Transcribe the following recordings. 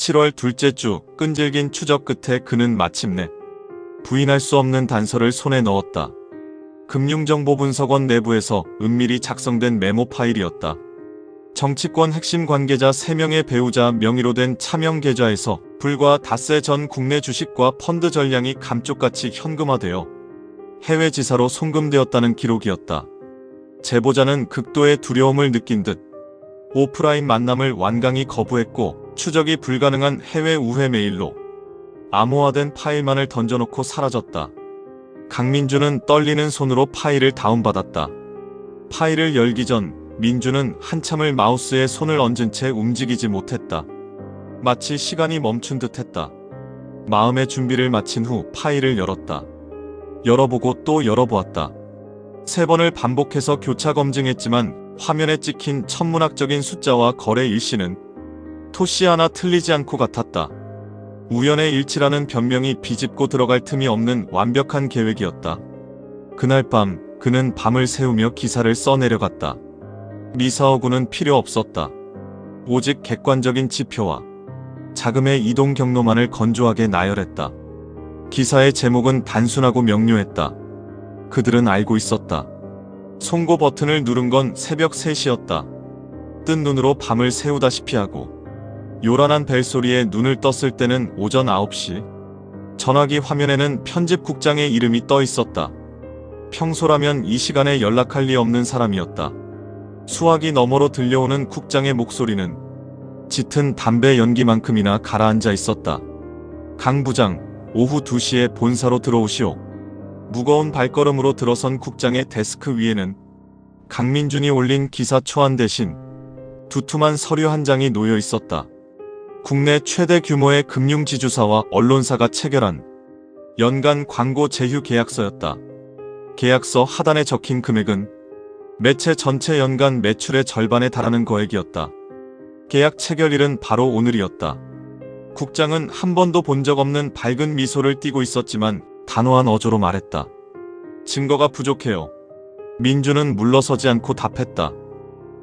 7월 둘째 주 끈질긴 추적 끝에 그는 마침내 부인할 수 없는 단서를 손에 넣었다. 금융정보분석원 내부에서 은밀히 작성된 메모 파일이었다. 정치권 핵심 관계자 3명의 배우자 명의로 된 차명 계좌에서 불과 닷새 전 국내 주식과 펀드 전량이 감쪽같이 현금화되어 해외 지사로 송금되었다는 기록이었다. 제보자는 극도의 두려움을 느낀 듯 오프라인 만남을 완강히 거부했고 추적이 불가능한 해외 우회 메일로 암호화된 파일만을 던져놓고 사라졌다. 강민주는 떨리는 손으로 파일을 다운받았다. 파일을 열기 전 민주는 한참을 마우스에 손을 얹은 채 움직이지 못했다. 마치 시간이 멈춘 듯 했다. 마음의 준비를 마친 후 파일을 열었다. 열어보고 또 열어보았다. 3번을 반복해서 교차 검증했지만 화면에 찍힌 천문학적인 숫자와 거래 일시는 토시 하나 틀리지 않고 같았다. 우연의 일치라는 변명이 비집고 들어갈 틈이 없는 완벽한 계획이었다. 그날 밤 그는 밤을 새우며 기사를 써내려갔다. 미사오구는 필요 없었다. 오직 객관적인 지표와 자금의 이동 경로만을 건조하게 나열했다. 기사의 제목은 단순하고 명료했다. 그들은 알고 있었다. 송고 버튼을 누른 건 새벽 3시였다. 뜬 눈으로 밤을 새우다시피 하고 요란한 벨소리에 눈을 떴을 때는 오전 9시. 전화기 화면에는 편집국장의 이름이 떠 있었다. 평소라면 이 시간에 연락할 리 없는 사람이었다. 수화기 너머로 들려오는 국장의 목소리는 짙은 담배 연기만큼이나 가라앉아 있었다. 강 부장, 오후 2시에 본사로 들어오시오. 무거운 발걸음으로 들어선 국장의 데스크 위에는 강민준이 올린 기사 초안 대신 두툼한 서류 한 장이 놓여 있었다. 국내 최대 규모의 금융지주사와 언론사가 체결한 연간 광고 제휴 계약서였다. 계약서 하단에 적힌 금액은 매체 전체 연간 매출의 절반에 달하는 거액이었다. 계약 체결일은 바로 오늘이었다. 국장은 한 번도 본 적 없는 밝은 미소를 띠고 있었지만 단호한 어조로 말했다. 증거가 부족해요. 민주는 물러서지 않고 답했다.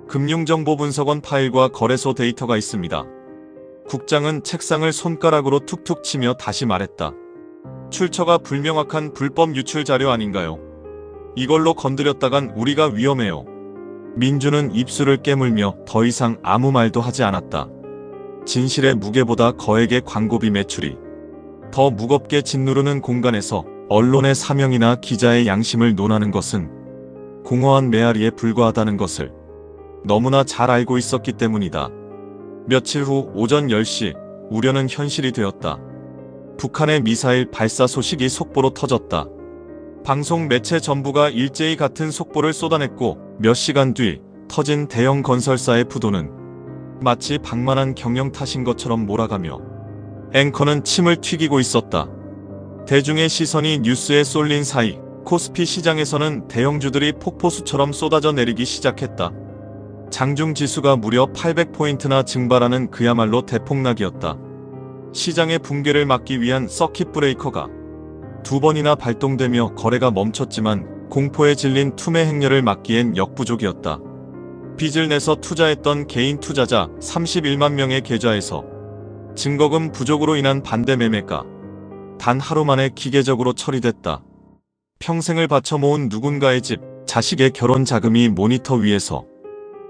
금융정보분석원 파일과 거래소 데이터가 있습니다. 국장은 책상을 손가락으로 툭툭 치며 다시 말했다. 출처가 불명확한 불법 유출 자료 아닌가요? 이걸로 건드렸다간 우리가 위험해요. 민주는 입술을 깨물며 더 이상 아무 말도 하지 않았다. 진실의 무게보다 거액의 광고비 매출이 더 무겁게 짓누르는 공간에서 언론의 사명이나 기자의 양심을 논하는 것은 공허한 메아리에 불과하다는 것을 너무나 잘 알고 있었기 때문이다. 며칠 후 오전 10시 우려는 현실이 되었다. 북한의 미사일 발사 소식이 속보로 터졌다. 방송 매체 전부가 일제히 같은 속보를 쏟아냈고 몇 시간 뒤 터진 대형 건설사의 부도는 마치 방만한 경영 탓인 것처럼 몰아가며 앵커는 침을 튀기고 있었다. 대중의 시선이 뉴스에 쏠린 사이 코스피 시장에서는 대형주들이 폭포수처럼 쏟아져 내리기 시작했다. 장중 지수가 무려 800포인트나 증발하는 그야말로 대폭락이었다. 시장의 붕괴를 막기 위한 서킷 브레이커가 2번이나 발동되며 거래가 멈췄지만 공포에 질린 투매 행렬을 막기엔 역부족이었다. 빚을 내서 투자했던 개인 투자자 31만 명의 계좌에서 증거금 부족으로 인한 반대 매매가 단 하루 만에 기계적으로 처리됐다. 평생을 바쳐 모은 누군가의 집, 자식의 결혼 자금이 모니터 위에서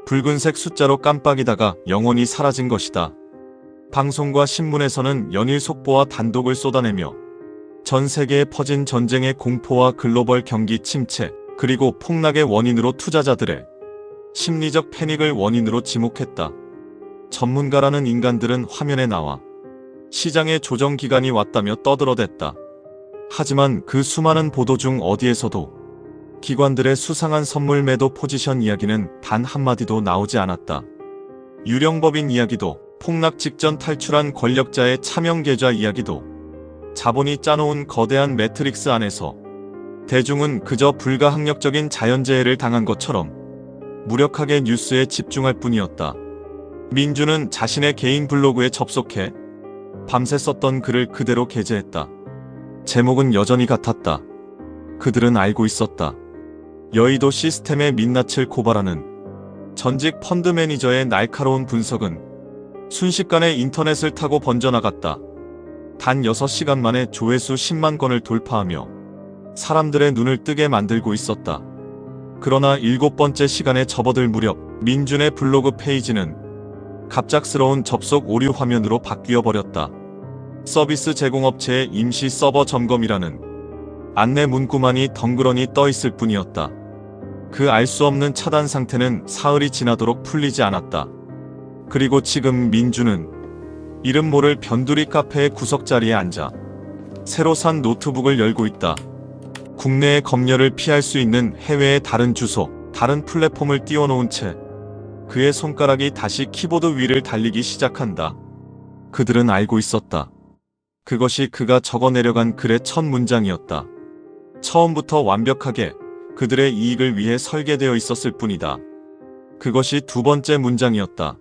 붉은색 숫자로 깜빡이다가 영원히 사라진 것이다. 방송과 신문에서는 연일 속보와 단독을 쏟아내며 전 세계에 퍼진 전쟁의 공포와 글로벌 경기 침체, 그리고 폭락의 원인으로 투자자들의 심리적 패닉을 원인으로 지목했다. 전문가라는 인간들은 화면에 나와 시장의 조정 기간이 왔다며 떠들어댔다. 하지만 그 수많은 보도 중 어디에서도 기관들의 수상한 선물 매도 포지션 이야기는 단 한마디도 나오지 않았다. 유령법인 이야기도, 폭락 직전 탈출한 권력자의 차명 계좌 이야기도, 자본이 짜놓은 거대한 매트릭스 안에서 대중은 그저 불가항력적인 자연재해를 당한 것처럼 무력하게 뉴스에 집중할 뿐이었다. 민주는 자신의 개인 블로그에 접속해 밤새 썼던 글을 그대로 게재했다. 제목은 여전히 같았다. 그들은 알고 있었다. 여의도 시스템의 민낯을 고발하는 전직 펀드 매니저의 날카로운 분석은 순식간에 인터넷을 타고 번져나갔다. 단 6시간 만에 조회수 10만 건을 돌파하며 사람들의 눈을 뜨게 만들고 있었다. 그러나 7번째 시간에 접어들 무렵 민준의 블로그 페이지는 갑작스러운 접속 오류 화면으로 바뀌어 버렸다. 서비스 제공업체의 임시 서버 점검이라는 안내 문구만이 덩그러니 떠 있을 뿐이었다. 그 알 수 없는 차단 상태는 사흘이 지나도록 풀리지 않았다. 그리고 지금 민주는 이름 모를 변두리 카페의 구석자리에 앉아 새로 산 노트북을 열고 있다. 국내의 검열을 피할 수 있는 해외의 다른 주소, 다른 플랫폼을 띄워놓은 채 그의 손가락이 다시 키보드 위를 달리기 시작한다. 그들은 알고 있었다. 그것이 그가 적어내려간 글의 첫 문장이었다. 처음부터 완벽하게 그들의 이익을 위해 설계되어 있었을 뿐이다. 그것이 두 번째 문장이었다.